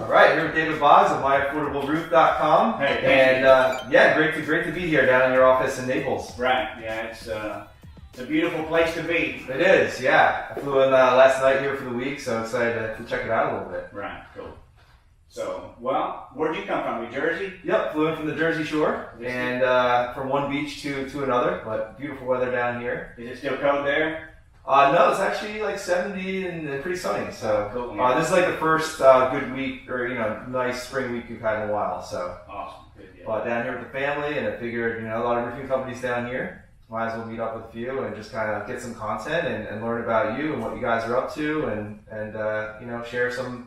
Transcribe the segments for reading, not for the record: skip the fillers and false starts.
All right, here with David Boggs of MyAffordableRoof.com. Hey, and yeah, great to be here down in your office in Naples. Right, yeah, it's a beautiful place to be. It is, yeah. I flew in last night here for the week, so excited to check it out a little bit. Right, cool. So, well, where'd you come from? New Jersey? Yep, flew in from the Jersey Shore, and from one beach to another, but beautiful weather down here. Is it still cold there? No, it's actually like 70 and pretty sunny. So cool, yeah. This is like the first good week, or nice spring week we've had in a while. So awesome, good. Yeah. But down here with the family, and I figured a lot of roofing companies down here. Might as well meet up with a few and just kind of get some content and learn about you and what you guys are up to, and share some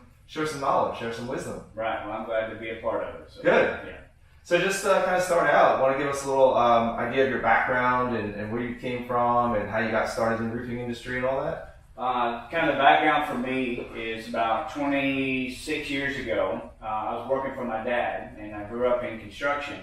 knowledge, share some wisdom. Right. Well, I'm glad to be a part of it. So, good. Yeah. So just kind of start out, want to give us a little idea of your background and where you came from and how you got started in the roofing industry and all that? Kind of the background for me is about 26 years ago. I was working for my dad, and I grew up in construction.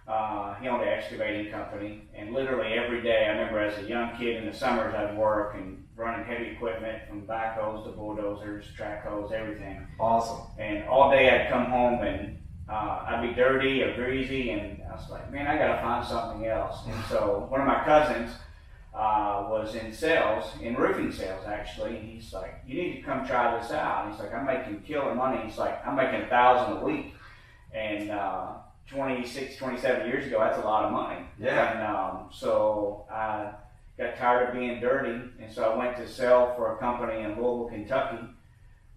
He owned an excavating company, and literally every day, I remember as a young kid in the summers, I'd work and running heavy equipment from backhoes to bulldozers, track hoes, everything. Awesome. And all day I'd come home and I'd be dirty or greasy, and I was like, man, I gotta find something else. And so one of my cousins was in sales, in roofing sales actually, and he's like, you need to come try this out. And he's like, I'm making killer money. He's like, I'm making $1,000 a week. And 26, 27 years ago, that's a lot of money. Yeah. And so I got tired of being dirty, and so I went to sell for a company in Louisville, Kentucky,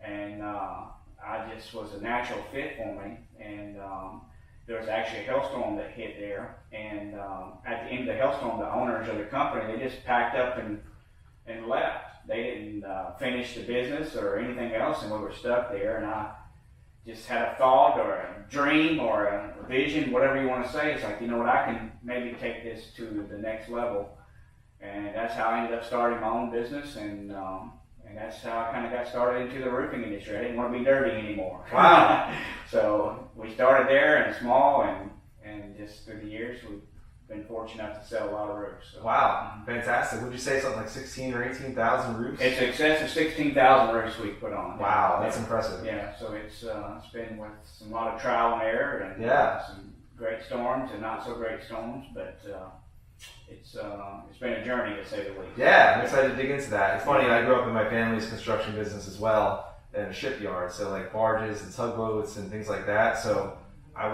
and I just was a natural fit for me. And there was actually a hailstorm that hit there, and at the end of the hailstorm, the owners of the company, they just packed up and left. They didn't finish the business or anything else, and we were stuck there. And I just had a thought or a dream or a vision, whatever you want to say. It's like, I can maybe take this to the next level. And that's how I ended up starting my own business, and that's how I kind of got started into the roofing industry. I didn't want to be dirty anymore. Wow. So we started there and small, and just through the years, we've been fortunate enough to sell a lot of roofs. So. Wow, fantastic. Would you say something like 16 or 18,000 roofs? It's in excess of 16,000 roofs we've put on. Wow, that's impressive. Yeah, so it's been with a lot of trial and error, and some great storms and not so great storms, but it's been a journey, to say the least. Yeah, I'm excited to dig into that. It's funny, I grew up in my family's construction business as well, in a shipyard, so like barges and tugboats and things like that. So I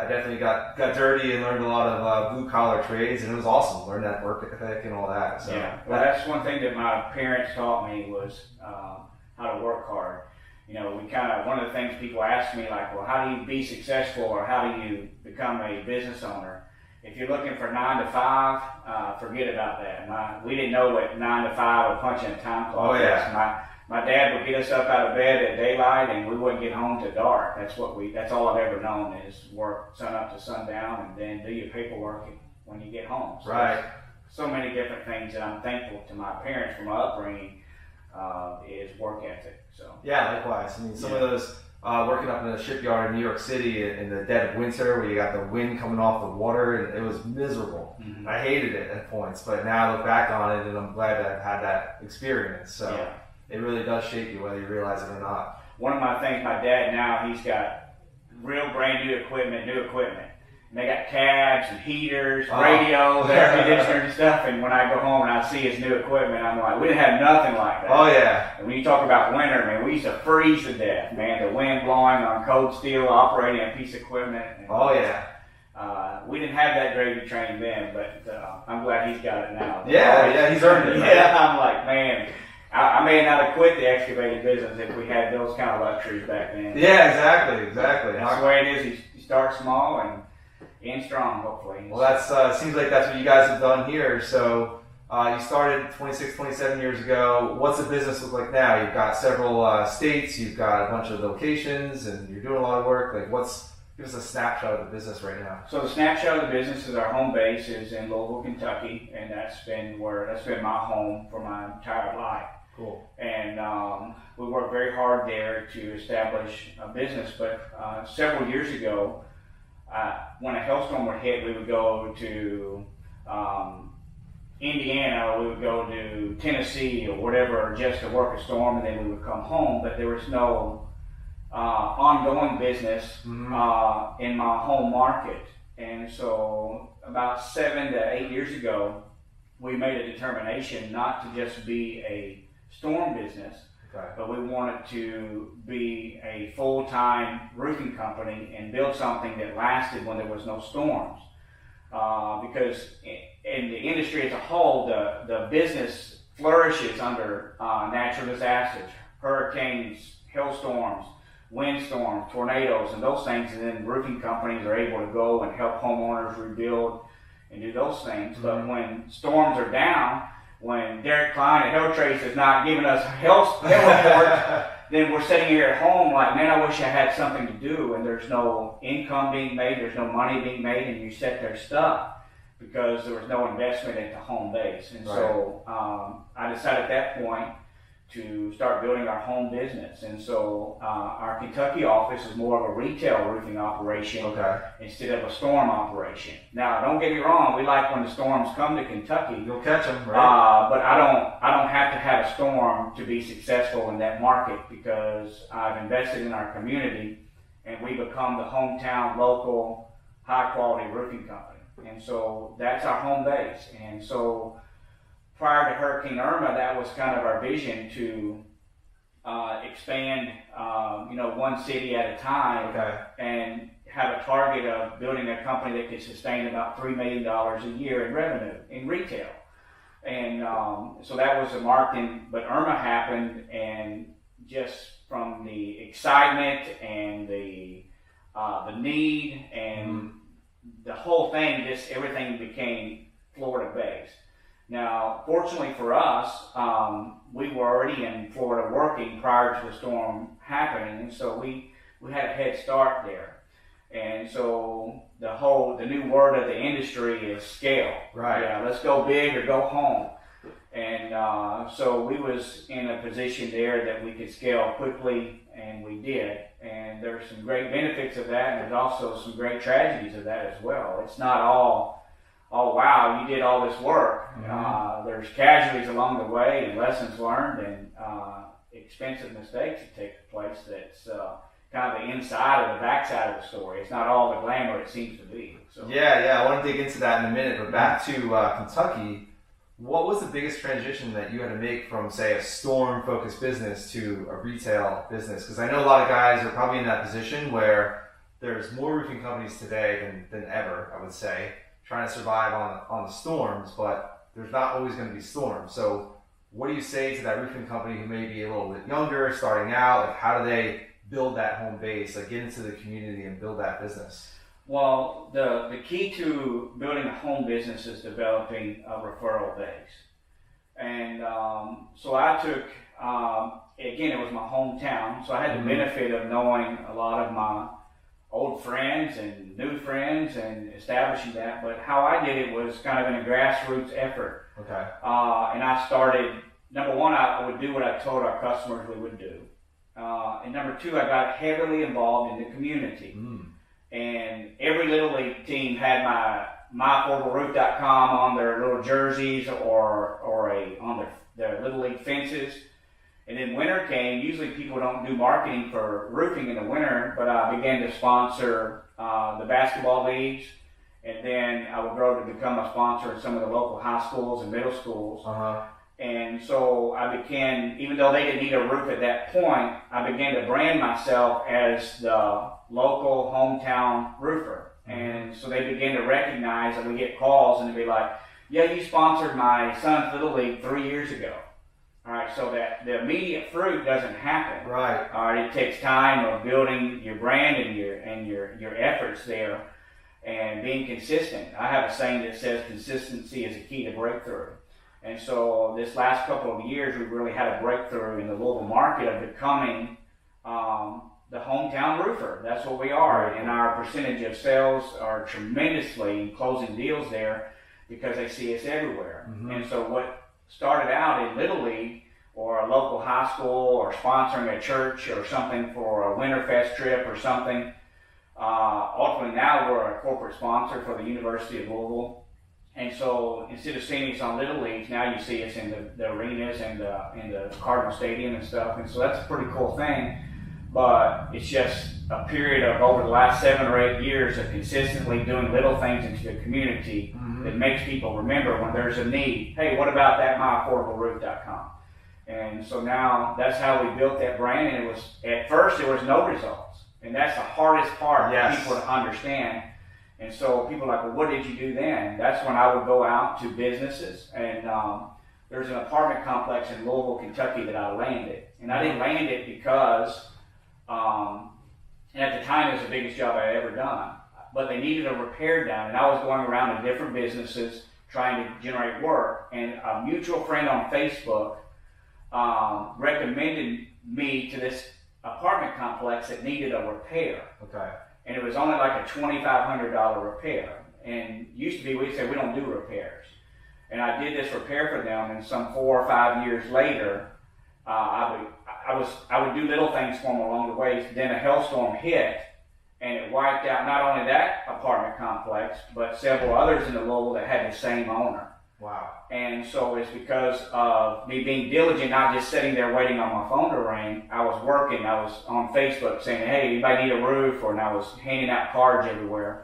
definitely got dirty and learned a lot of blue collar trades, and it was awesome. Learned that work ethic and all that. So yeah, well, that's one thing that my parents taught me was how to work hard. One of the things people ask me, like, well, how do you be successful, or how do you become a business owner? If you're looking for 9 to 5, forget about that. We didn't know what 9 to 5 or punching a time clock was. Oh, yeah. My dad would get us up out of bed at daylight, and we wouldn't get home till dark. That's all I've ever known, is work sun up to sundown, and then do your paperwork when you get home. So right. So many different things that I'm thankful to my parents for my upbringing is work ethic. So yeah, likewise. I mean, some of those working up in a shipyard in New York City in the dead of winter, where you got the wind coming off the water, and it was miserable. Mm-hmm. I hated it at points, but now I look back on it, and I'm glad that I've had that experience. So it really does shape you, whether you realize it or not. One of my things, my dad now, he's got real brand new equipment. And they got cabs and heaters, radios, air conditioners and stuff. And when I go home and I see his new equipment, I'm like, we didn't have nothing like that. Oh, yeah. And when you talk about winter, man, we used to freeze to death, man. The wind blowing on cold steel, operating a piece of equipment. And, oh, yeah. We didn't have that gravy train then, but I'm glad he's got it now. Yeah, he's earned it. Right? Yeah, I'm like, man, I may not have quit the excavating business if we had those kind of luxuries back then. Yeah, exactly. That's the way it is. You start small and end strong, hopefully. Well, that's seems like that's what you guys have done here. So you started 26, 27 years ago. What's the business look like now? You've got several states. You've got a bunch of locations, and you're doing a lot of work. Like, give us a snapshot of the business right now. So the snapshot of the business is our home base is in Louisville, Kentucky, and that's been my home for my entire life. Cool. And we worked very hard there to establish a business. But several years ago, when a hailstorm would hit, we would go to Indiana, we would go to Tennessee or whatever, just to work a storm, and then we would come home. But there was no ongoing business in my home market. And so about 7 to 8 years ago, we made a determination not to just be a storm business, but we wanted to be a full-time roofing company and build something that lasted when there was no storms. Because in the industry as a whole, the business flourishes under natural disasters, hurricanes, hailstorms, windstorms, tornadoes, and those things, and then roofing companies are able to go and help homeowners rebuild and do those things. But when storms are down, when Derek Klein at Hail Trace is not giving us hail report, then we're sitting here at home like, man, I wish I had something to do, and there's no income being made, there's no money being made, and you sit there stuck because there was no investment at the home base. And so I decided at that point to start building our home business. And so our Kentucky office is more of a retail roofing operation instead of a storm operation. Now, don't get me wrong, we like when the storms come to Kentucky. You'll catch them, right? But I don't have to have a storm to be successful in that market, because I've invested in our community and we become the hometown, local, high quality roofing company. And so that's our home base. And so prior to Hurricane Irma, that was kind of our vision to expand, one city at a time, and have a target of building a company that could sustain about $3 million a year in revenue in retail. And so that was the marketing. But Irma happened, and just from the excitement and the need and the whole thing, just everything became Florida based. Now, fortunately for us, we were already in Florida working prior to the storm happening, and so we had a head start there. And so the new word of the industry is scale. Right. Yeah, let's go big or go home. And so we was in a position there that we could scale quickly, and we did. And there's some great benefits of that, and there's also some great tragedies of that as well. It's not all, oh wow, you did all this work. There's casualties along the way, and lessons learned, and expensive mistakes that take place. That's kind of the inside or the backside of the story. It's not all the glamour it seems to be. So. Yeah, I want to dig into that in a minute. But back to Kentucky, what was the biggest transition that you had to make from, say, a storm-focused business to a retail business? Because I know a lot of guys are probably in that position where there's more roofing companies today than ever, I would say, trying to survive on the storms, but there's not always going to be storms. So what do you say to that roofing company who may be a little bit younger, starting out? Like, how do they build that home base, like get into the community and build that business? Well, the key to building a home business is developing a referral base. And so I took, again, it was my hometown, so I had the benefit of knowing a lot of my old friends and new friends and establishing that. But how I did it was kind of in a grassroots effort. And I started, number one, I would do what I told our customers we would do. And number two, I got heavily involved in the community. And every Little League team had myaffordablерoof.com on their little jerseys or on their Little League fences. And then winter came. Usually people don't do marketing for roofing in the winter, but I began to sponsor the basketball leagues. And then I would grow to become a sponsor in some of the local high schools and middle schools. And so I began, even though they didn't need a roof at that point, I began to brand myself as the local hometown roofer. And so they began to recognize that we get calls and they'd be like, yeah, you sponsored my son's Little League 3 years ago. All right, so that the immediate fruit doesn't happen. Right. All right, it takes time of building your brand and your efforts there and being consistent. I have a saying that says consistency is a key to breakthrough. And so this last couple of years, we've really had a breakthrough in the Louisville market of becoming the hometown roofer. That's what we are. And our percentage of sales are tremendously in closing deals there because they see us everywhere. And so what started out in Little League or a local high school or sponsoring a church or something for a Winterfest trip or something, ultimately now we're a corporate sponsor for the University of Louisville. And so instead of seeing us on Little Leagues, now you see us in the arenas and the Cardinal Stadium and stuff. And so that's a pretty cool thing. but it's just a period of over the last 7 or 8 years of consistently doing little things into the community that makes people remember when there's a need. Hey, what about that myaffordablерoof.com? And so now that's how we built that brand. And it was, at first, there was no results, and that's the hardest part for people to understand. And so people are like, well, what did you do then? That's when I would go out to businesses, and there's an apartment complex in Louisville, Kentucky that I landed. And I didn't land it because, and at the time it was the biggest job I had ever done, but they needed a repair done. And I was going around to different businesses trying to generate work. And a mutual friend on Facebook recommended me to this apartment complex that needed a repair. Okay. And it was only like a $2,500 repair. And used to be, we'd say, we don't do repairs. And I did this repair for them, and some 4 or 5 years later, I would do little things for them along the way. Then a hailstorm hit, and it wiped out not only that apartment complex, but several others in the Louisville that had the same owner. Wow. And so it's because of me being diligent, not just sitting there waiting on my phone to ring. I was working. I was on Facebook saying, hey, anybody need a roof? And I was handing out cards everywhere.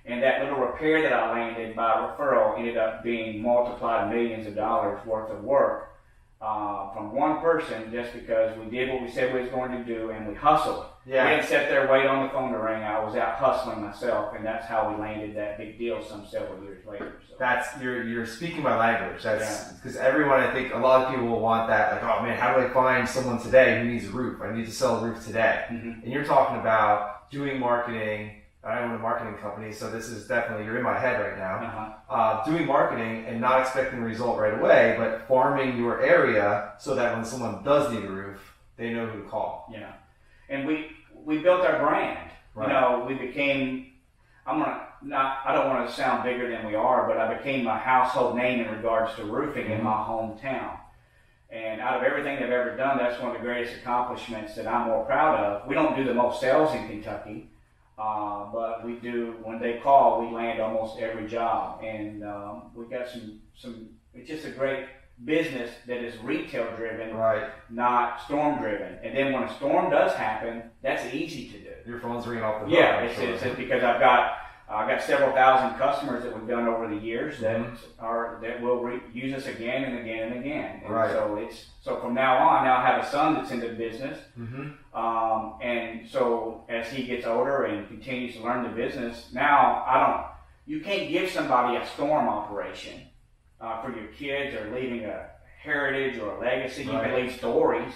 And that little repair that I landed by referral ended up being multiplied millions of dollars worth of work from one person, just because we did what we said we was going to do, and we hustled. Yeah. We didn't sit there wait on the phone to ring. I was out hustling myself, and that's how we landed that big deal some several years later. So. That's you're speaking my language. That's because everyone, I think a lot of people will want that. Like, oh man, how do I find someone today who needs a roof? I need to sell a roof today. And you're talking about doing marketing. I own a marketing company, so this is definitely, you're in my head right now. Doing marketing and not expecting the result right away, but farming your area so that when someone does need a roof, they know who to call. Yeah, and we built our brand. Right. You know, we became, I don't want to sound bigger than we are, but I became a household name in regards to roofing in my hometown. And out of everything I've ever done, that's one of the greatest accomplishments that I'm more proud of. We don't do the most sales in Kentucky. But we do, when they call, we land almost every job. And we got some, it's just a great business that is retail driven, not storm driven. And then when a storm does happen, that's easy to do. Your phone's ringing off the hook. Yeah, it's because I've got several thousand customers that we've done over the years that will use us again and again and again. And so from now on, I have a son that's in the business, and so as he gets older and continues to learn the business, now you can't give somebody a storm operation for your kids or leaving a heritage or a legacy. You can leave stories.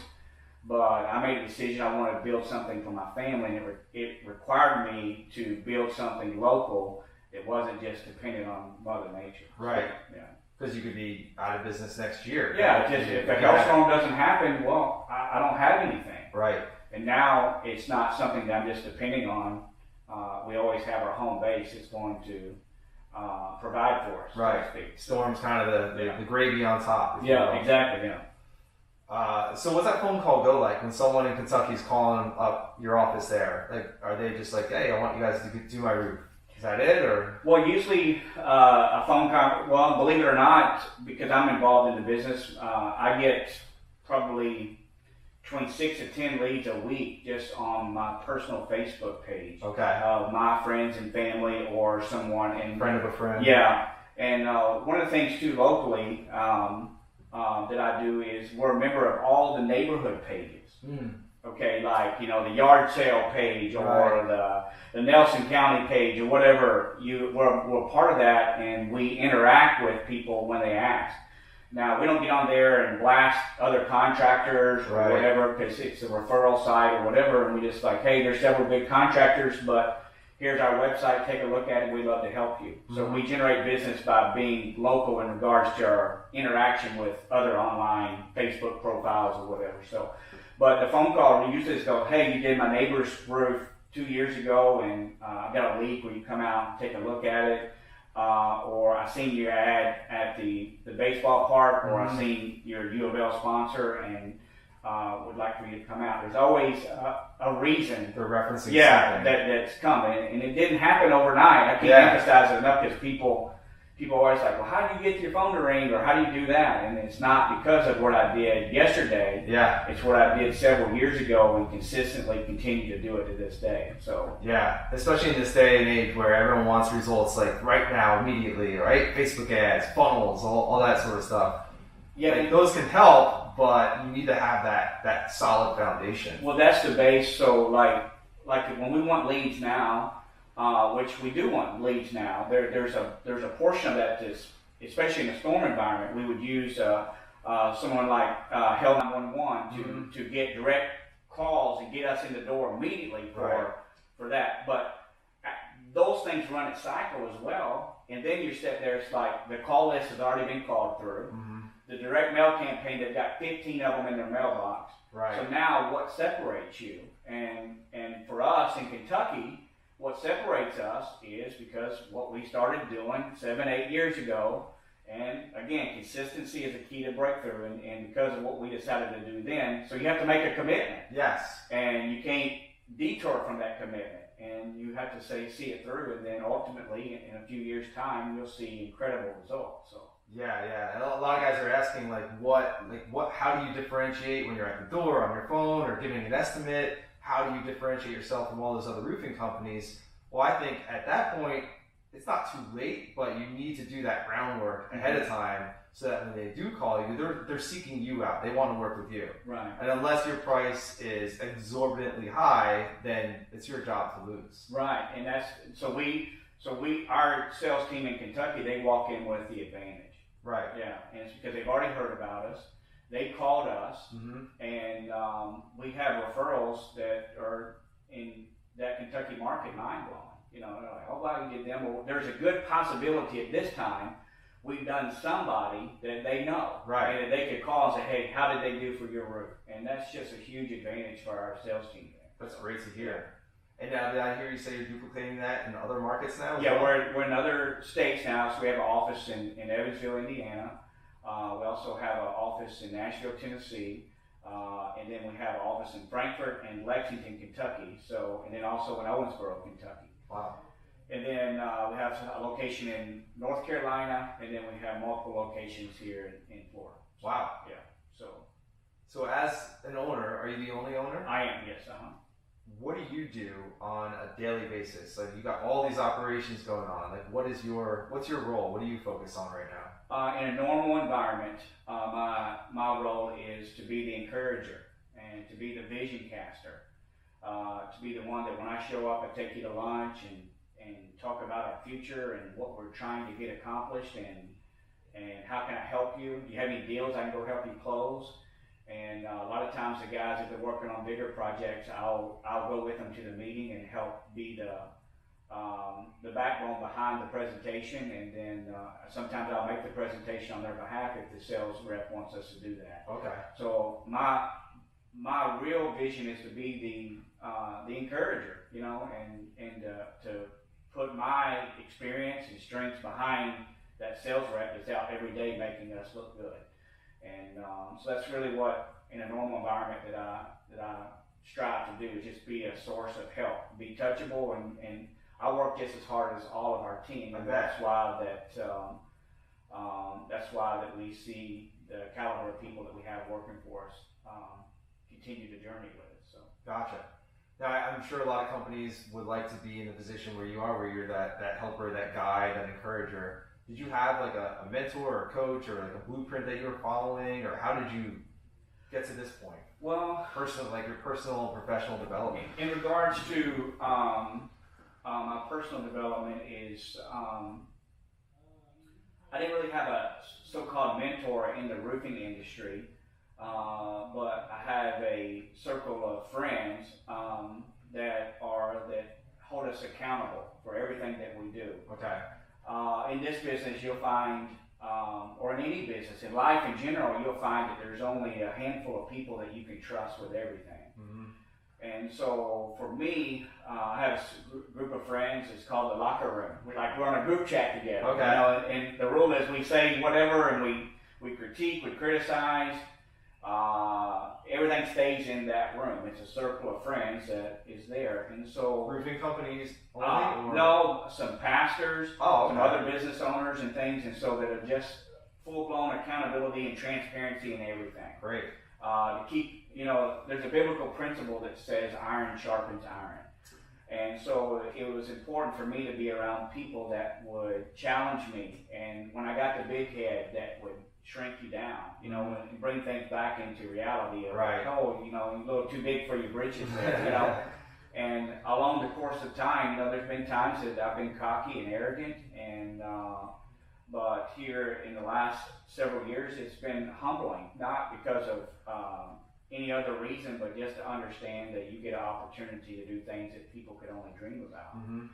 But I made a decision. I wanted to build something for my family, and it required me to build something local that wasn't just dependent on Mother Nature. Right. So, yeah. Because you could be out of business next year. Yeah. If a hailstorm doesn't happen, well, I don't have anything. Right. And now it's not something that I'm just depending on. We always have our home base that's going to provide for us. Right. So to speak. Storm's kind of the gravy on top. Yeah. Exactly. Yeah. So what's that phone call go like when someone in Kentucky is calling up your office there? Like, are they just like, hey, I want you guys to do my roof? Is that it, or? Well, usually a phone call. Well, believe it or not, because I'm involved in the business, I get probably between 6 to 10 leads a week just on my personal Facebook page. Okay. My friends and family or someone. Friend of a friend. Yeah, and one of the things too locally. That I do is we're a member of all the neighborhood pages. Okay, like, the yard sale page or the Nelson County page or whatever. We're part of that, and we interact with people when they ask. Now, we don't get on there and blast other contractors or whatever, because it's a referral site or whatever, and we just like, hey, there's several big contractors, but here's our website, take a look at it, we'd love to help you. So we generate business by being local in regards to our interaction with other online Facebook profiles or whatever. So, but the phone call, we usually just go, hey, you did my neighbor's roof 2 years ago, and I got a leak, will you come out and take a look at it? Or I seen your ad at the baseball park, or I seen your U of L sponsor, and would like for you to come out. There's always a reason for referencing something. that's coming, and it didn't happen overnight. I can't emphasize it enough, because people people are always like, well, how do you get your phone to ring, or how do you do that? And it's not because of what I did yesterday. Yeah. It's what I did several years ago and consistently continue to do it to this day. So yeah, especially in this day and age where everyone wants results like right now, immediately, right? Facebook ads, funnels, all that sort of stuff. Yeah, like, those can help, but you need to have that solid foundation. Well, that's the base. So like when we want leads now, which we do want leads now, there's a portion of that is, especially in a storm environment, we would use someone like Hell 911 to get direct calls and get us in the door immediately for that. But those things run its cycle as well, and then you sit there, it's like the call list has already been called through. The direct mail campaign, they've got 15 of them in their mailbox. Right. So now what separates you? And for us in Kentucky, what separates us is because what we started doing 7-8 years ago, and again, consistency is a key to breakthrough, and because of what we decided to do then, so you have to make a commitment. Yes. And you can't detour from that commitment, and you have to see it through, and then ultimately, in a few years' time, you'll see incredible results. So. Yeah. And a lot of guys are asking how do you differentiate when you're at the door, on your phone, or giving an estimate? How do you differentiate yourself from all those other roofing companies? Well, I think at that point, it's not too late, but you need to do that groundwork ahead of time so that when they do call you, they're seeking you out. They want to work with you. Right. And unless your price is exorbitantly high, then it's your job to lose. Right. And our sales team in Kentucky, they walk in with the advantage. Right. Yeah. And it's because they've already heard about us. They called us, and we have referrals that are in that Kentucky market, mind-blowing. You know, they're like, oh, wow, you did them. Well, there's a good possibility at this time we've done somebody that they know. Right. And that they could call and say, hey, how did they do for your roof? And that's just a huge advantage for our sales team there. That's great to hear. And now, did I hear you say you're duplicating that in other markets now? Yeah, we're in other states now. So we have an office in Evansville, Indiana. We also have an office in Nashville, Tennessee, and then we have an office in Frankfort and Lexington, Kentucky. So, and then also in Owensboro, Kentucky. Wow. And then we have a location in North Carolina, and then we have multiple locations here in Florida. Wow. Yeah. So as an owner, are you the only owner? I am. Yes. What do you do on a daily basis? Like, you got all these operations going on. Like, what's your role? What do you focus on right now? In a normal environment, my role is to be the encourager and to be the vision caster, to be the one that when I show up, I take you to lunch and talk about our future and what we're trying to get accomplished and how can I help you? Do you have any deals I can go help you close? And a lot of times the guys, if they're working on bigger projects, I'll go with them to the meeting and help be the backbone behind the presentation, and then sometimes I'll make the presentation on their behalf if the sales rep wants us to do that. Okay. So my real vision is to be the encourager, you know, and to put my experience and strengths behind that sales rep that's out every day making us look good. And so that's really what, in a normal environment, that I strive to do, is just be a source of help, be touchable, and I work just as hard as all of our team, and that's why that we see the caliber of people that we have working for us continue the journey with us. So. Gotcha. Now, I'm sure a lot of companies would like to be in the position where you are, where you're that helper, that guide, that encourager. Did you have like a mentor or a coach or like a blueprint that you were following, or how did you get to this point? Well, like your personal and professional development. In regards to my personal development is I didn't really have a so-called mentor in the roofing industry, but I have a circle of friends that hold us accountable for everything that we do. Okay. In this business, you'll find, or in any business, in life in general, you'll find that there's only a handful of people that you can trust with everything. Mm-hmm. And so for me, I have a group of friends. It's called the locker room. We're on a group chat together. Okay. You know, and the rule is we say whatever, and we critique, we criticize, everything stays in that room. It's a circle of friends that is there. And so roofing companies only? No, some pastors, some other business owners and things, and so that are just full-blown accountability and transparency and everything. Great. To keep, there's a biblical principle that says iron sharpens iron. And so it was important for me to be around people that would challenge me. And when I got the big head, that would shrink you down, and bring things back into reality of right. like, oh, you're a little too big for your britches there, And along the course of time, there's been times that I've been cocky and arrogant, and but here in the last several years, it's been humbling, not because of any other reason, but just to understand that you get an opportunity to do things that people could only dream about. Mm-hmm.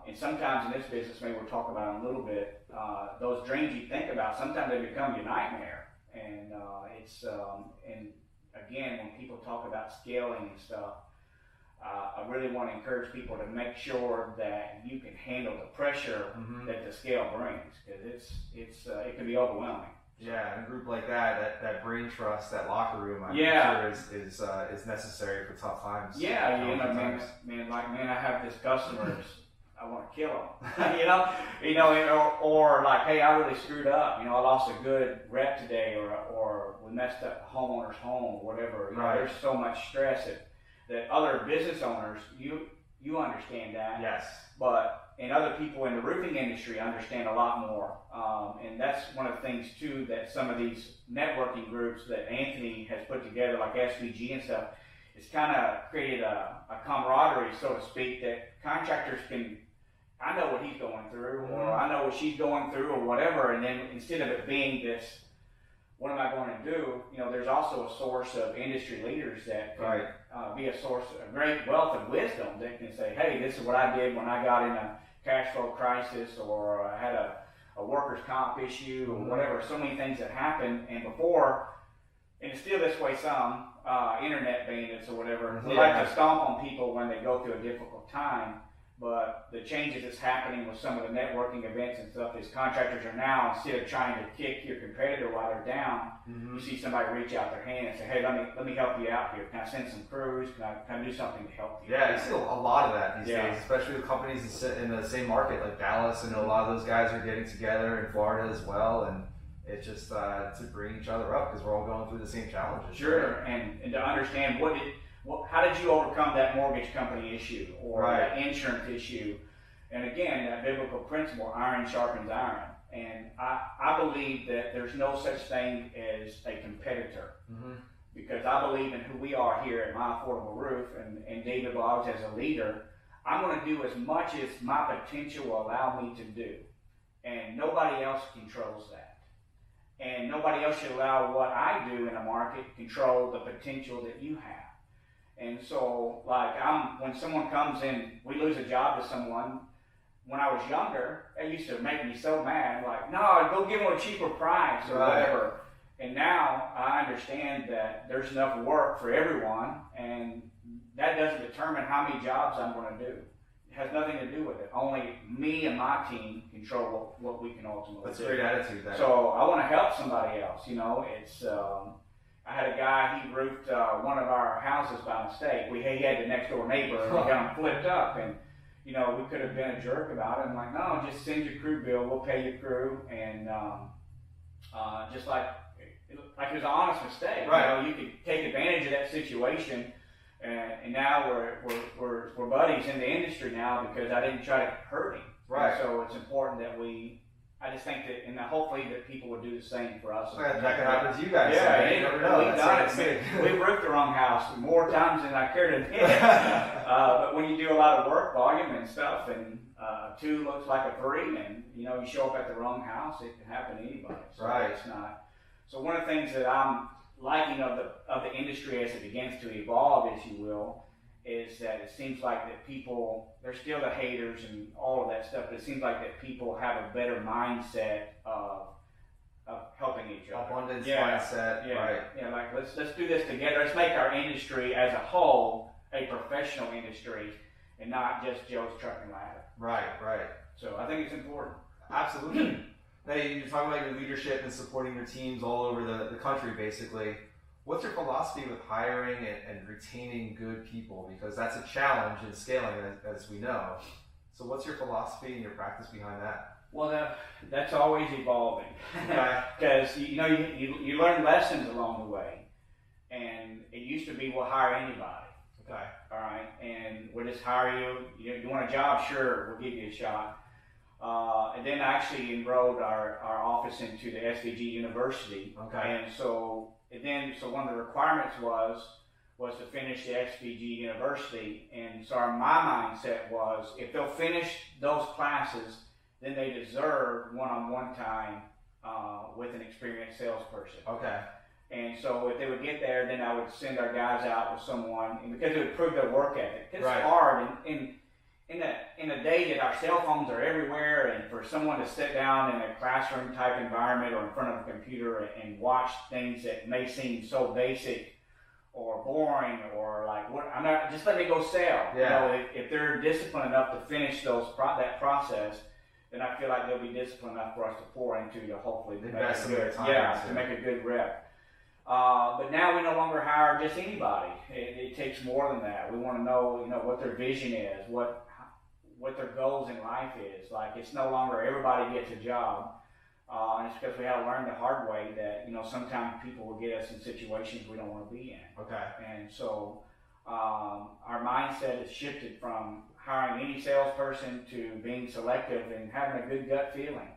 And sometimes in this business, maybe we'll talk about in a little bit, those dreams you think about, sometimes they become your nightmare. And and again, when people talk about scaling and stuff, I really want to encourage people to make sure that you can handle the pressure that the scale brings, because it can be overwhelming. Yeah, in a group like that brain trust, that locker room, I'm sure is necessary for tough times. Yeah, man, I have this customer, I want to kill him, or like, hey, I really screwed up, I lost a good rep today, or we messed up the homeowner's home, or whatever. Right. There's so much stress that other business owners, you understand that. Yes. And other people in the roofing industry understand a lot more. And that's one of the things, too, that some of these networking groups that Anthony has put together, like SVG and stuff, it's kind of created a camaraderie, so to speak, that contractors can, I know what he's going through, or I know what she's going through, or whatever, and then instead of it being this, what am I going to do? There's also a source of industry leaders that can be a source, a great wealth of wisdom that can say, hey, this is what I did when I got in a cash flow crisis, or I had a workers' comp issue, or whatever. So many things that happen, and it's still this way, some internet bandits or whatever, they like to stomp on people when they go through a difficult time. But the changes that's happening with some of the networking events and stuff is contractors are now, instead of trying to kick your competitor while they're down, you see somebody reach out their hand and say, hey, let me help you out here. Can I send some crews? Can I do something to help you? Yeah, you see a lot of that these days, especially with companies in the same market like Dallas. And a lot of those guys are getting together in Florida as well. And it's just to bring each other up, because we're all going through the same challenges. Sure, right? and to understand how did you overcome that mortgage company issue, or that insurance issue? And again, that biblical principle, iron sharpens iron. And I believe that there's no such thing as a competitor, because I believe in who we are here at My Affordable Roof, and David Boggs as a leader. I'm going to do as much as my potential will allow me to do, and nobody else controls that. And nobody else should allow what I do in a market control the potential that you have. And so, when someone comes in, we lose a job to someone. When I was younger, it used to make me so mad. Like, no, go give them a cheaper price or whatever. And now I understand that there's enough work for everyone, and that doesn't determine how many jobs I'm going to do. It has nothing to do with it. Only me and my team control what we can ultimately do. That's a great attitude. So I want to help somebody else. It's. I had a guy, he roofed one of our houses by mistake. He had the next door neighbor, and we got him flipped up. And, we could have been a jerk about it. I'm like, no, just send your crew bill. We'll pay your crew. And just like it was an honest mistake. Right. You could take advantage of that situation. And now we're buddies in the industry now, because I didn't try to hurt him. Right. And so it's important that I just think that, and hopefully that people would do the same for us. That could happen to you guys. Yeah, you never know. We've done it. We've roofed the wrong house more times than I care to admit. But when you do a lot of work volume and stuff, and 2 looks like a 3, and you show up at the wrong house, it can happen to anybody. So it's not. So one of the things that I'm liking of the industry as it begins to evolve, if you will, is that it seems like that people, they're still the haters and all of that stuff, but it seems like that people have a better mindset of helping each other. Abundance mindset, right. Yeah, like let's do this together. Let's make our industry as a whole a professional industry, and not just Joe's Truck and Ladder. Right. So I think it's important. Absolutely. Now, you're talking about your leadership and supporting your teams all over the country, basically. What's your philosophy with hiring and retaining good people? Because that's a challenge in scaling, as we know. So what's your philosophy and your practice behind that? Well, that's always evolving. Because, you learn lessons along the way. And it used to be, we'll hire anybody. Okay. All right. And we'll just hire you. You want a job? Sure, we'll give you a shot. And then I actually enrolled our office into the SVG University. Okay. And so one of the requirements was to finish the SVG University. And so my mindset was, if they'll finish those classes, then they deserve one-on-one time with an experienced salesperson. Okay. And so if they would get there, then I would send our guys out with someone, and because it would prove their work ethic. It's hard in a day that our cell phones are everywhere, and for someone to sit down in a classroom type environment or in front of a computer and watch things that may seem so basic or boring or like, just let me go sell. Yeah. If they're disciplined enough to finish that process, then I feel like they'll be disciplined enough for us to pour into to hopefully invest some of their time. To make a good rep. But now we no longer hire just anybody. It takes more than that. We want to know, what their vision is, what their goals in life is. Like, it's no longer everybody gets a job. And it's because we had to learn the hard way that, sometimes people will get us in situations we don't want to be in. Okay. And so our mindset has shifted from hiring any salesperson to being selective and having a good gut feeling.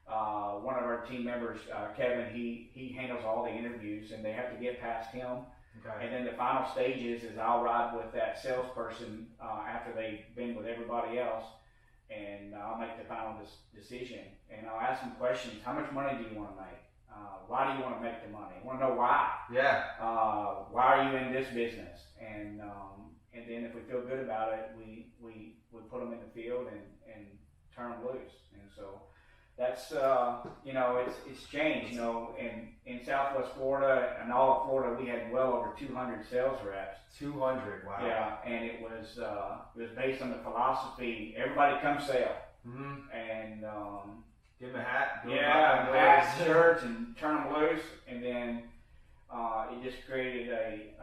One of our team members, Kevin, he handles all the interviews, and they have to get past him. Okay. And then the final stages is I'll ride with that salesperson after they've been with everybody else, and I'll make the final decision. And I'll ask them questions. How much money do you want to make? Why do you want to make the money? I want to know why. Yeah. Why are you in this business? And then if we feel good about it, we put them in the field and turn them loose. And so that's it's changed. In Southwest Florida and all of Florida, we had well over 200 sales reps. 200, wow. Yeah, and it was based on the philosophy: everybody come sell. Mm-hmm. And give them a hat. Hats, shirts, and turn them loose. And then it just created a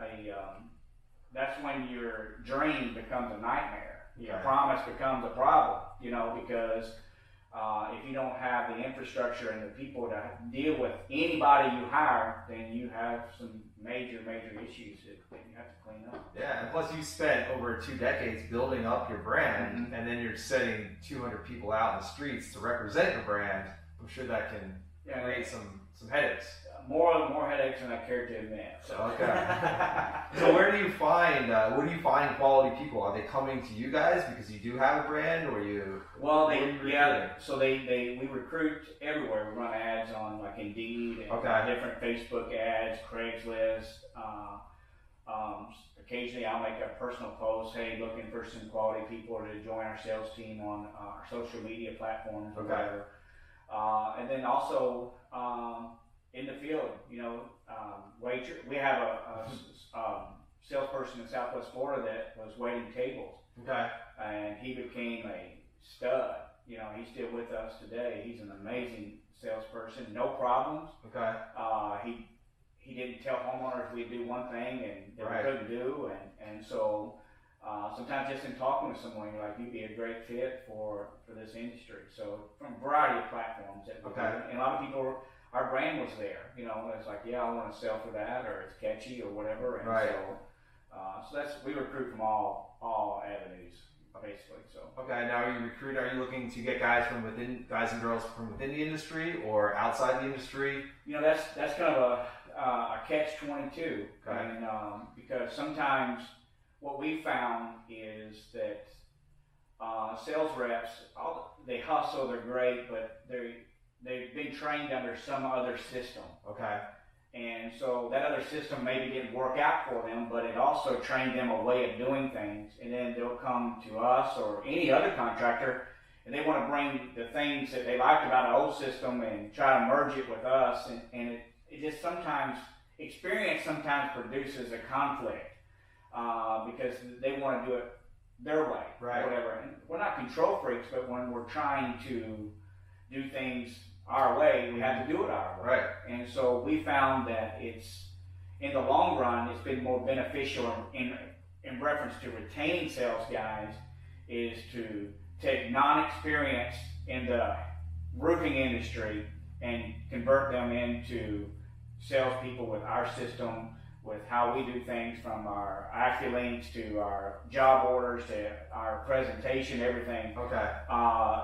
that's when your dream becomes a nightmare. Your promise becomes a problem. Because if you don't have the infrastructure and the people to deal with anybody you hire, then you have some major issues that you have to clean up. Yeah, and plus you spent over 2 decades building up your brand, and then you're setting 200 people out in the streets to represent your brand. I'm sure that can create some headaches. More headaches than I care to admit. So. Okay. So where do you find quality people? Are they coming to you guys because you do have a brand, or you? Well, So we recruit everywhere. We run ads on like Indeed and different Facebook ads, Craigslist. Occasionally, I'll make a personal post. Hey, looking for some quality people to join our sales team on our social media platforms or whatever. And then also. In the field, we have a salesperson in Southwest Florida that was waiting tables. Okay. And he became a stud. He's still with us today. He's an amazing salesperson. No problems. Okay. He didn't tell homeowners we'd do one thing and that we couldn't do, and so sometimes just in talking with someone, you're like, you'd be a great fit for this industry. So from a variety of platforms that we do. And a lot of people. Our brand was there, it's like, I want to sell for that, or it's catchy, or whatever, and so we recruit from all avenues, basically. So now are you looking to get guys and girls from within the industry or outside the industry? That's kind of a catch-22, and because sometimes what we found is that sales reps, they hustle, they're great, but they've been trained under some other system. Okay. And so that other system maybe didn't work out for them, but it also trained them a way of doing things. And then they'll come to us or any other contractor, and they want to bring the things that they liked about an old system and try to merge it with us. And it just experience sometimes produces a conflict because they want to do it their way, or whatever. And we're not control freaks, but when we're trying to do things our way, we have to do it our way. Right. And so we found that it's, in the long run, it's been more beneficial in reference to retaining sales guys, is to take non-experienced in the roofing industry and convert them into salespeople with our system, with how we do things, from our AccuLinks to our job orders to our presentation, everything. Okay.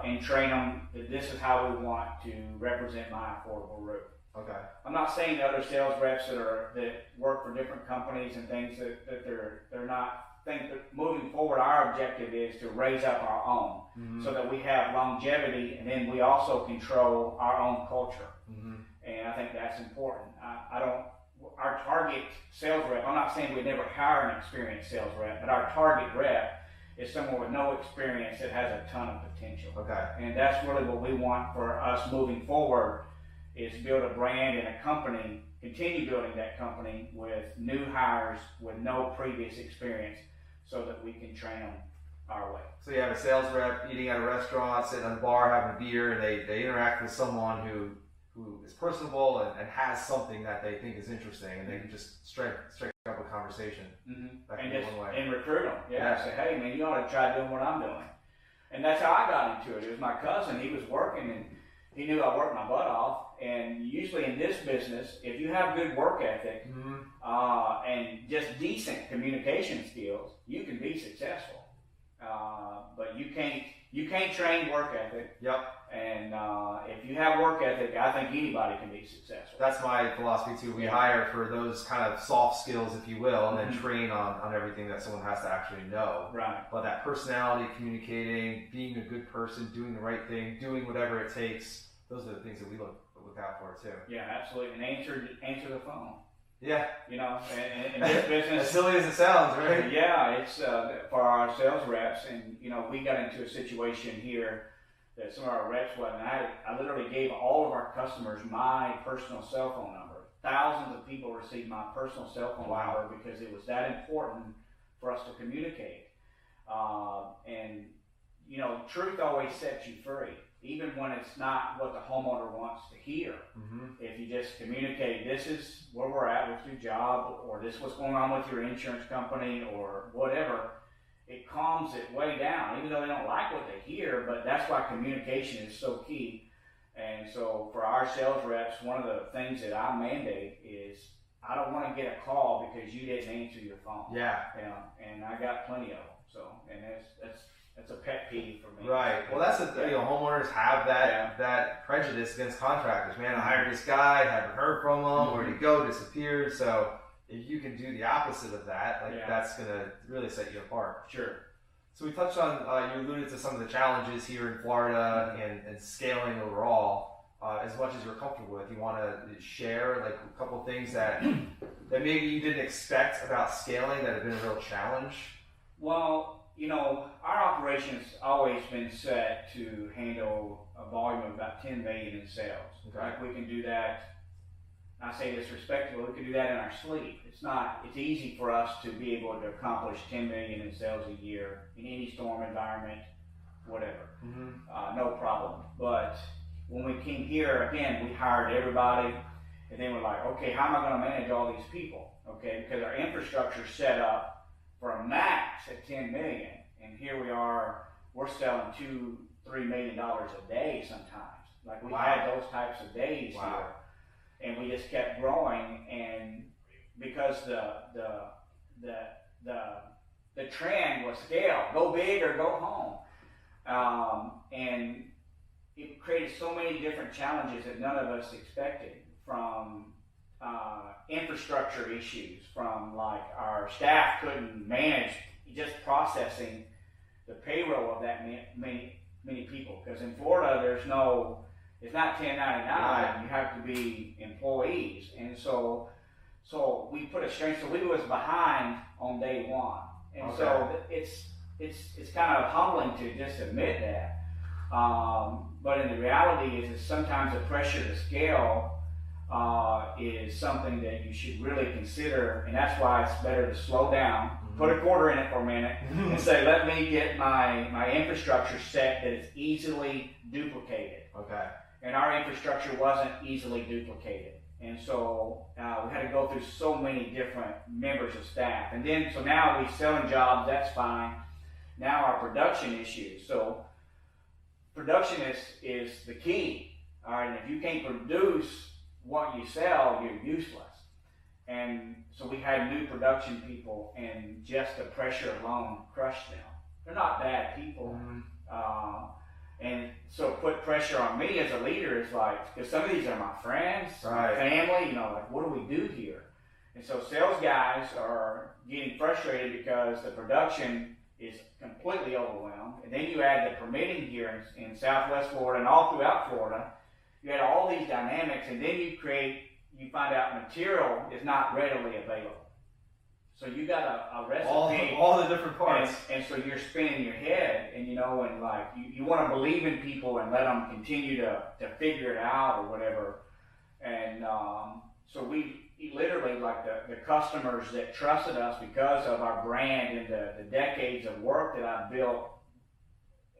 And train them that this is how we want to represent my affordable roof. Okay. I'm not saying the other sales reps that work for different companies and things that they're not. Think that moving forward, our objective is to raise up our own, so that we have longevity, and then we also control our own culture. And I think that's important. Our target sales rep, I'm not saying we never hire an experienced sales rep, but our target rep is someone with no experience that has a ton of potential. Okay. And that's really what we want for us moving forward, is build a brand and a company, continue building that company with new hires with no previous experience, so that we can train them our way. So you have a sales rep eating at a restaurant, sitting at a bar, having a beer, and they interact with someone who is personable and has something that they think is interesting, and they can just strike up a conversation. That can be one way. And recruit them. Yeah. Say, hey man, you ought to try doing what I'm doing. And that's how I got into it. It was my cousin. He was working, and he knew I worked my butt off. And usually in this business, if you have good work ethic and just decent communication skills, you can be successful. But you can't train work ethic. Yep. And if you have work ethic, I think anybody can be successful. That's my philosophy too. We hire for those kind of soft skills, if you will, and then train on everything that someone has to actually know. Right. But that personality, communicating, being a good person, doing the right thing, doing whatever it takes, those are the things that we look out for too. Yeah, absolutely. And answer the phone. Yeah. You know, in this business, as silly as it sounds, right? Yeah, it's for our sales reps, and you know, we got into a situation here that some of our reps wasn't. I literally gave all of our customers my personal cell phone number. Thousands of people received my personal cell phone number because it was that important for us to communicate. And you know, truth always sets you free, even when it's not what the homeowner wants to hear. If you just communicate, this is where we're at with your job, or this is what's going on with your insurance company, or whatever, it calms it way down, even though they don't like what they hear. But that's why communication is so key. And so for our sales reps, one of the things that I mandate is, I don't want to get a call because you didn't answer your phone. Yeah. You know, and I got plenty of them. So, and that's a pet peeve for me. Right. Well, that's homeowners have that prejudice against contractors. Man, I hired this guy, haven't heard from him, where'd he go, disappeared. So if you can do the opposite of that, that's going to really set you apart. Sure. So we touched on, you alluded to some of the challenges here in Florida and scaling overall. As much as you're comfortable with, you want to share like a couple things that maybe you didn't expect about scaling that have been a real challenge? Well, you know, our operation's always been set to handle a volume of about 10 million in sales. Okay. Like we can do that, I say this respectfully, we can do that in our sleep. It's easy for us to be able to accomplish 10 million in sales a year in any storm environment, whatever. No problem. But when we came here, again, we hired everybody, and then we're like, okay, how am I going to manage all these people? Okay, because our infrastructure's set up for a max at 10 million, and here we are, we're selling $2-3 million a day sometimes. Like we had those types of days here, and we just kept growing, and because the trend was scale, go big or go home, and it created so many different challenges that none of us expected, from infrastructure issues, from like our staff couldn't manage just processing the payroll of that many people. Because in Florida, it's not 1099, you have to be employees. And so we put a strain, so we was behind on day one. And so it's kind of humbling to just admit that. But in the reality is sometimes the pressure to scale is something that you should really consider, and that's why it's better to slow down, put a quarter in it for a minute, and say, let me get my infrastructure set that it's easily duplicated. Okay. and our infrastructure wasn't easily duplicated. And so we had to go through so many different members of staff. And then, so now we selling jobs, that's fine. Now our production issues. So production is the key. All right, and if you can't produce what you sell, you're useless. And so we had new production people, and just the pressure alone crushed them. They're not bad people. And so put pressure on me as a leader is like, because some of these are my friends, my family, like, what do we do here? And so sales guys are getting frustrated because the production is completely overwhelmed. And then you add the permitting here in Southwest Florida and all throughout Florida. You add all these dynamics, and then you find out material is not readily available. So you got a recipe. All the different parts. And so you're spinning your head, and and like you want to believe in people and let them continue to figure it out or whatever. And so we literally, like the customers that trusted us because of our brand and the decades of work that I've built,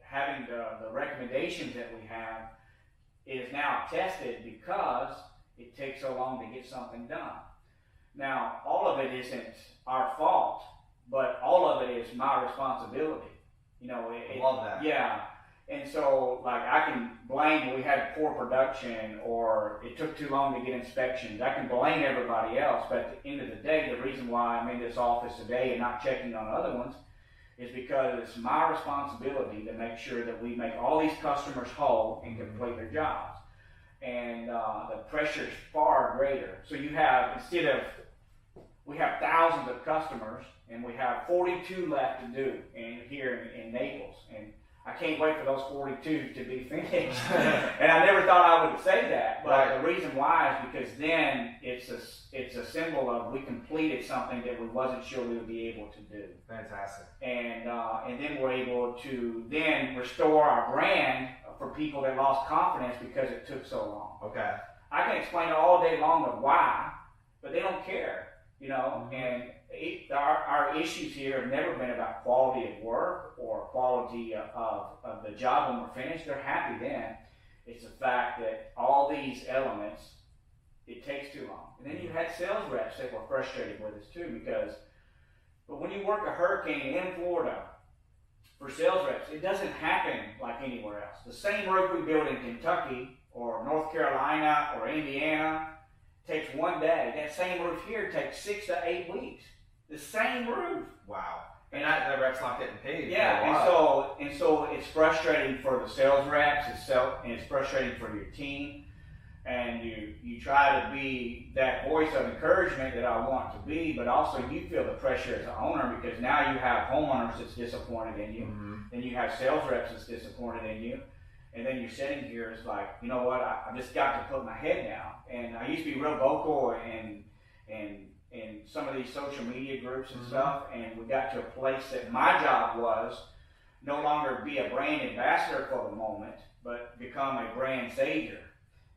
having the recommendations that we have is now tested because it takes so long to get something done. Now, all of it isn't our fault, but all of it is my responsibility. I love that. Yeah. And so, like, I can blame we had poor production or it took too long to get inspections. I can blame everybody else, but at the end of the day, the reason why I'm in this office today and not checking on other ones is because it's my responsibility to make sure that we make all these customers whole and complete their jobs. And the pressure is far greater. So you have, we have thousands of customers, and we have 42 left to do here in Naples. And I can't wait for those 42 to be finished. And I never thought I would say that, but the reason why is because then it's a symbol of we completed something that we wasn't sure we would be able to do. Fantastic. And then we're able to then restore our brand for people that lost confidence because it took so long. Okay. I can explain all day long of why, but they don't care, and our issues here have never been about quality of work or quality of the job when we're finished. They're happy then. It's the fact that all these elements, it takes too long. And then you had sales reps that were frustrated with us too but when you work a hurricane in Florida, for sales reps, it doesn't happen like anywhere else. The same roof we build in Kentucky or North Carolina or Indiana takes one day. That same roof here takes 6 to 8 weeks. The same roof. Wow. And that rep's not getting paid. Yeah, and so it's frustrating for the sales reps and it's frustrating for your team. And you try to be that voice of encouragement that I want to be, but also you feel the pressure as an owner because now you have homeowners that's disappointed in you, then you have sales reps that's disappointed in you, and then you're sitting here, it's like, you know what, I just got to put my head down. And I used to be real vocal in some of these social media groups and stuff, and we got to a place that my job was no longer be a brand ambassador for the moment, but become a brand savior.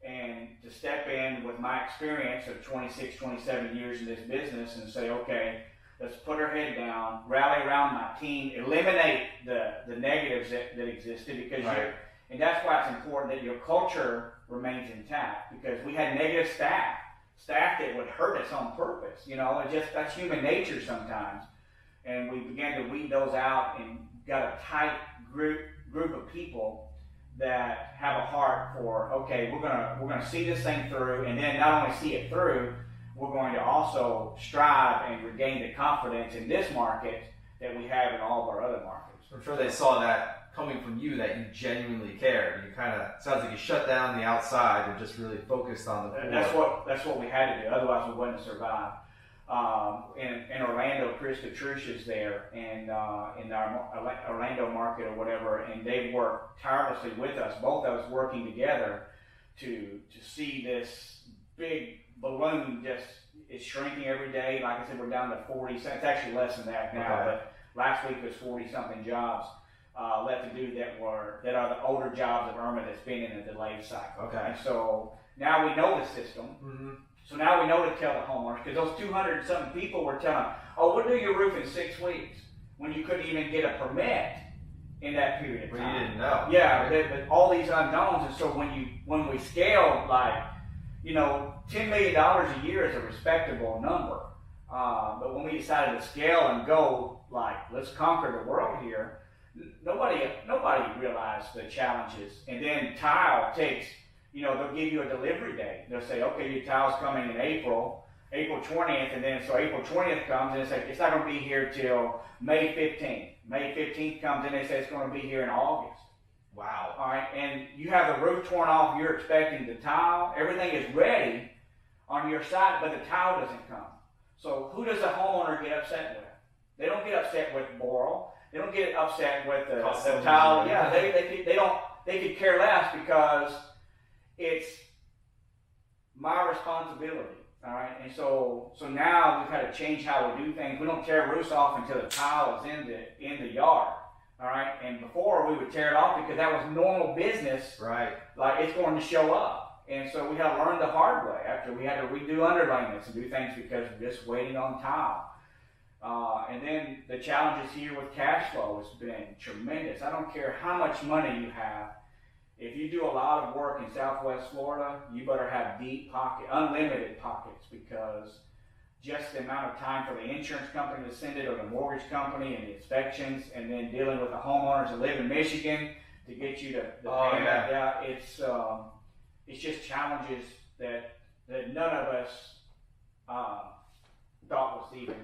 And to step in with my experience of 26, 27 years in this business and say, okay, let's put our head down, rally around my team, eliminate the negatives that existed because and that's why it's important that your culture remains intact because we had negative staff that would hurt us on purpose. That's human nature sometimes. And we began to weed those out and got a tight group of people that have a heart for, okay, we're gonna see this thing through, and then not only see it through, we're going to also strive and regain the confidence in this market that we have in all of our other markets. I'm sure they saw that coming from you, that you genuinely cared. You kind of sounds like you shut down the outside and just really focused on the core. That's what we had to do. Otherwise, we wouldn't survive. In Orlando, Chris Petrush is there, and in our Orlando market or whatever, and they've worked tirelessly with us, both of us working together to see this big balloon just is shrinking every day. Like I said, we're down to 40. It's actually less than that now, but last week was 40-something jobs left to do that are the older jobs of Irma that's been in a delayed cycle. Okay. And so now we know the system. So now we know to tell the homeowners, because those 200-something people were telling, oh, we'll do your roof in 6 weeks, when you couldn't even get a permit in that period of Well, time. you didn't know. Yeah, but all these unknowns, and so when we scaled, like, $10 million a year is a respectable number. But when we decided to scale and go, like, let's conquer the world here, nobody realized the challenges. And then tile takes, they'll give you a delivery date. They'll say, okay, your tile's coming in April 20th, and then so April 20th comes, and it's not going to be here till May 15th. May 15th comes in, they say it's going to be here in August. Wow. All right, and you have the roof torn off, you're expecting the tile, everything is ready on your side, but the tile doesn't come. So who does the homeowner get upset with? They don't get upset with Boral. They don't get upset with the tile. Yeah, they could care less because it's my responsibility. All right, and so now we've had to change how we do things. We don't tear roofs off until the tile is in the yard. All right, and before we would tear it off because that was normal business. Right. Like it's going to show up, and so we had to learn the hard way. After we had to redo underlayments and do things because we're just waiting on tile. And then the challenges here with cash flow has been tremendous. I don't care how much money you have. If you do a lot of work in Southwest Florida, you better have deep pockets, unlimited pockets, because just the amount of time for the insurance company to send it, or the mortgage company, and the inspections, and then dealing with the homeowners that live in Michigan to get you the payment. Yeah, it's just challenges that none of us thought was even.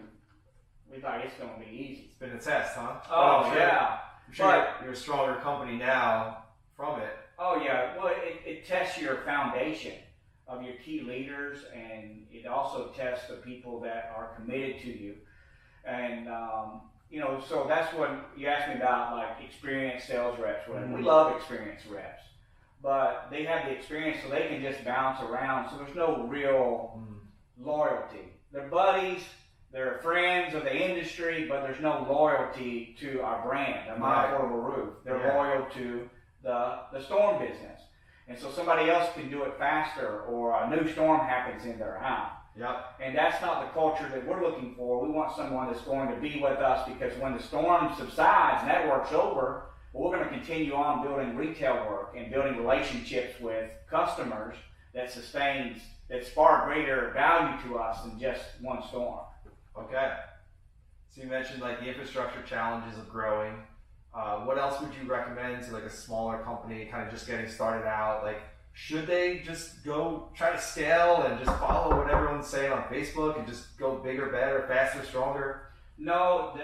We thought it's going to be easy. It's been a test, huh? Oh, yeah. I'm sure you're a stronger company now from it. Oh, yeah. Well, it tests your foundation of your key leaders, and it also tests the people that are committed to you. And, so that's what you asked me about, like experienced sales reps. Mm-hmm. We love experienced reps, but they have the experience so they can just bounce around. So there's no real loyalty. They're buddies. They're friends of the industry, but there's no loyalty to our brand, My Affordable Roof. They're loyal to the storm business. And so somebody else can do it faster, or a new storm happens in their house. Yep. And that's not the culture that we're looking for. We want someone that's going to be with us, because when the storm subsides and that work's over, we're going to continue on building retail work and building relationships with customers that's far greater value to us than just one storm. Okay. So you mentioned like the infrastructure challenges of growing. What else would you recommend to like a smaller company kind of just getting started out? Like, should they just go try to scale and just follow what everyone's saying on Facebook and just go bigger, better, faster, stronger? No,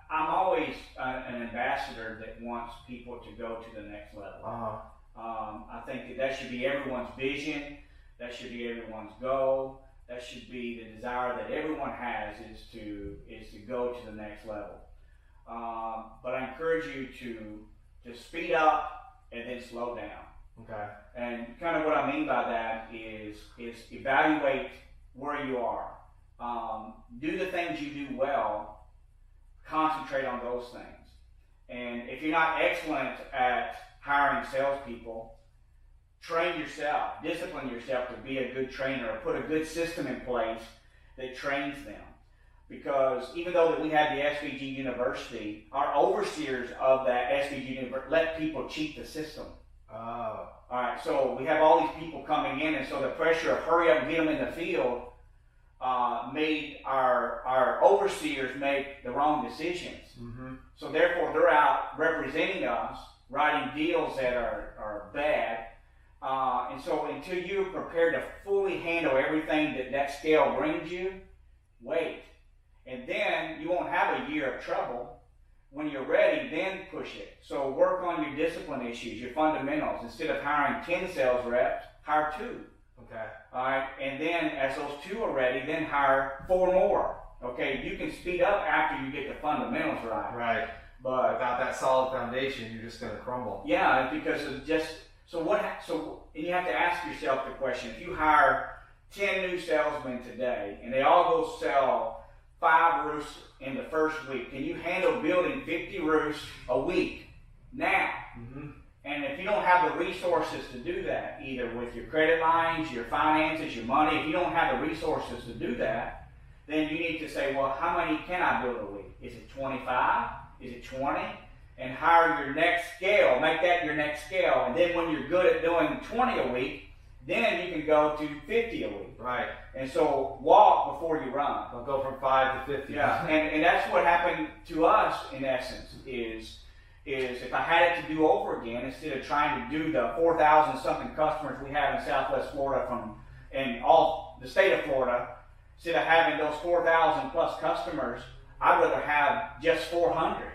I'm always an ambassador that wants people to go to the next level. I think that should be everyone's vision. That should be everyone's goal. That should be the desire that everyone has, is to go to the next level. But I encourage you to speed up and then slow down. Okay. And kind of what I mean by that is evaluate where you are. Do the things you do well. Concentrate on those things. And if you're not excellent at hiring salespeople, train yourself, discipline yourself to be a good trainer, or put a good system in place that trains them. Because even though that we had the SVG University, our overseers of that SVG University let people cheat the system. Oh. All right, so we have all these people coming in, and so the pressure of hurry up and get them in the field made our overseers make the wrong decisions. Mm-hmm. So therefore, they're out representing us, writing deals that are bad. And so until you're prepared to fully handle everything that scale brings you, wait. And then you won't have a year of trouble. When you're ready, then push it. So work on your discipline issues, your fundamentals. Instead of hiring 10 sales reps, hire 2. Okay. All right. And then as those 2 are ready, then hire 4 more. Okay. You can speed up after you get the fundamentals right. Right. But without that solid foundation, you're just going to crumble. Yeah, because of just and you have to ask yourself the question: if you hire 10 new salesmen today, and they all go sell 5 roofs in the first week, can you handle building 50 roofs a week now? Mm-hmm. And if you don't have the resources to do that, either with your credit lines, your finances, your money, if you don't have the resources to do that, then you need to say, well, how many can I build a week? Is it 25? Is it 20? And hire your next scale, make that your next scale. And then when you're good at doing 20 a week, then you can go to 50 a week. Right. And so walk before you run. Don't go from 5 to 50. Yeah, and that's what happened to us in essence is if I had it to do over again, instead of trying to do the 4,000 something customers we have in Southwest Florida and all the state of Florida, instead of having those 4,000 plus customers, I'd rather have just 400.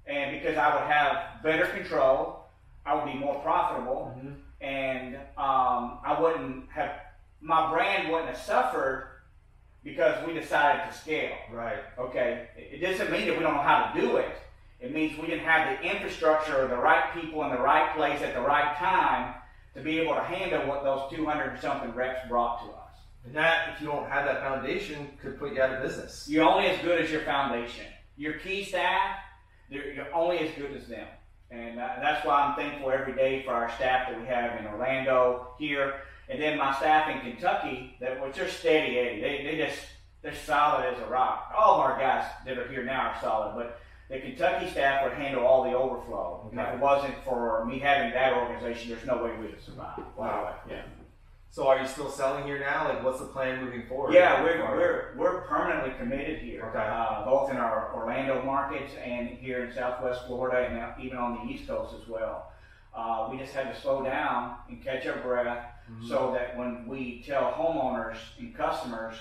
And because I would have better control, I would be more profitable, and I wouldn't have, my brand wouldn't have suffered because we decided to scale. Right. Okay. It doesn't mean that we don't know how to do it. It means we didn't have the infrastructure or the right people in the right place at the right time to be able to handle what those 200 and something reps brought to us. And that, if you don't have that foundation, could put you out of business. You're only as good as your foundation. Your key staff, you're only as good as them. And that's why I'm thankful every day for our staff that we have in Orlando, here, and then my staff in Kentucky, which they're steady Eddie. They're solid as a rock. All of our guys that are here now are solid, but the Kentucky staff would handle all the overflow. Okay. And if it wasn't for me having that organization, there's no way we would survive. Wow. Yeah. So are you still selling here now? Like, what's the plan moving forward? Yeah, we're permanently committed here. Okay. Both in our Orlando markets and here in Southwest Florida, and even on the East Coast as well. We just had to slow down and catch our breath, so that when we tell homeowners and customers,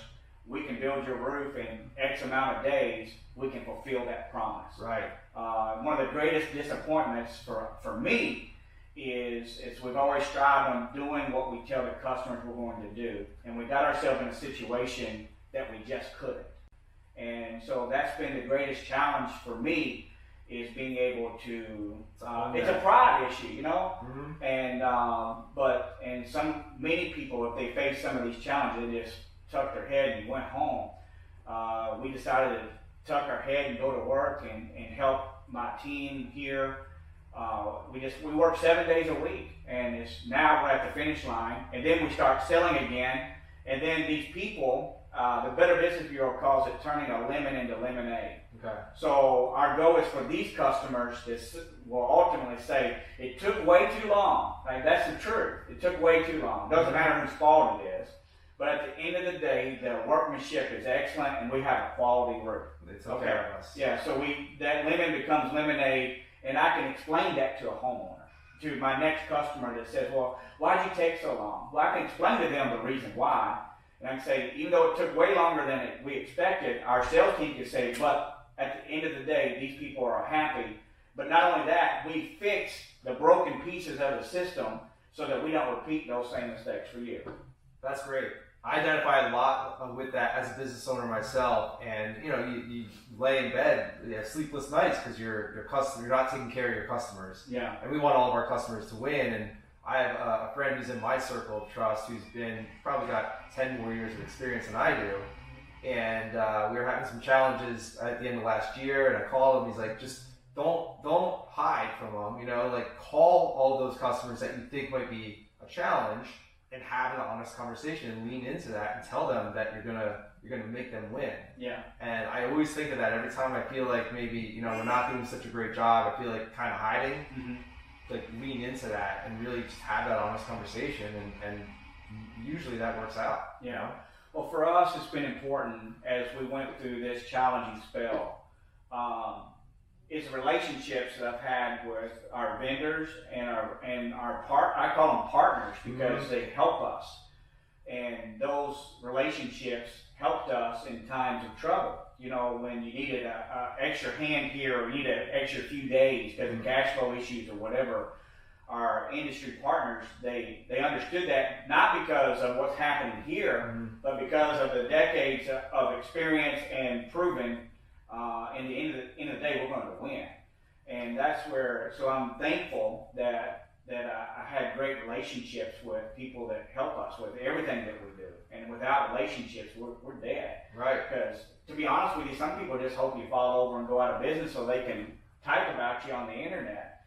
we can build your roof in X amount of days, we can fulfill that promise. Right. One of the greatest disappointments for me is we've always strived on doing what we tell the customers we're going to do, and we got ourselves in a situation that we just couldn't. And so that's been the greatest challenge for me, is being able to, it's a pride issue, you know? And many people, if they face some of these challenges, they just tuck their head and went home. We decided to tuck our head and go to work and help my team here. We work 7 days a week, and now we're at the finish line, and then we start selling again, and then these people, the Better Business Bureau calls it turning a lemon into lemonade. Okay. So our goal is for these customers that will ultimately say, it took way too long. Like, that's the truth. It took way too long. Doesn't matter whose fault it is. But at the end of the day, the workmanship is excellent, and we have a quality roof. They took care of us. Yeah, so that lemon becomes lemonade, and I can explain that to a homeowner, to my next customer that says, well, why'd you take so long? Well, I can explain to them the reason why. And I can say, even though it took way longer than we expected, our sales team can say, but at the end of the day, these people are happy. But not only that, we fix the broken pieces of the system so that we don't repeat those same mistakes for you. That's great. I identify a lot with that as a business owner myself, and you lay in bed, you have sleepless nights because you're not taking care of your customers. Yeah. And we want all of our customers to win. And I have a friend who's in my circle of trust who's probably got 10 more years of experience than I do. And we were having some challenges at the end of last year, and I called him. He's like, just don't hide from them. Like, call all those customers that you think might be a challenge, and have an honest conversation and lean into that and tell them that you're gonna make them win. Yeah. And I always think of that every time I feel like maybe we're not doing such a great job. I feel like kind of hiding. Like, lean into that and really just have that honest conversation, and usually that works out. Yeah. Well, for us, it's been important as we went through this challenging spell. It's relationships that I've had with our vendors and I call them partners because they help us. And those relationships helped us in times of trouble. When you needed an extra hand here, or you needed an extra few days because of cash flow issues or whatever, our industry partners, they understood that, not because of what's happening here, but because of the decades of experience and proven, in the end of the day, we're going to win. And that's where, so I'm thankful that I had great relationships with people that help us with everything that we do. And without relationships, we're dead. Right. Because, to be honest with you, some people just hope you fall over and go out of business so they can type about you on the internet.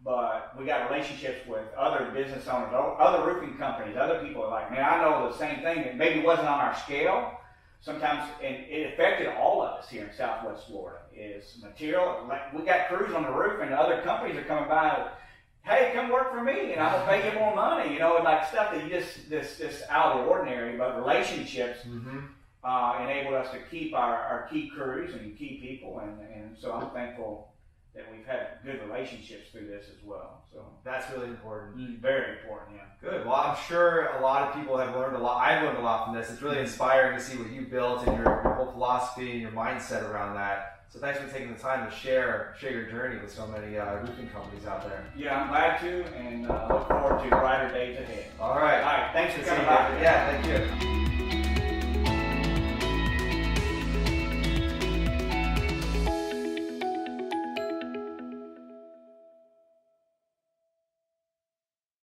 But we got relationships with other business owners, other roofing companies, other people are like, man, I know the same thing that maybe wasn't on our scale, sometimes, and it affected all of us here in Southwest Florida, is material. Like, we got crews on the roof and other companies are coming by, hey, come work for me and I'm gonna pay you more money, you know, like stuff that you this out of the ordinary, but relationships enabled us to keep our key crews and key people, and so I'm thankful that we've had good relationships through this as well. So that's really important. Very important, yeah. Good. Well, I'm sure a lot of people have learned a lot. I've learned a lot from this. It's really inspiring to see what you built and your whole philosophy and your mindset around that. So thanks for taking the time to share your journey with so many roofing companies out there. Yeah, I'm glad to, and look forward to brighter days ahead. All right. All right. Thanks for coming by. Yeah, thank you.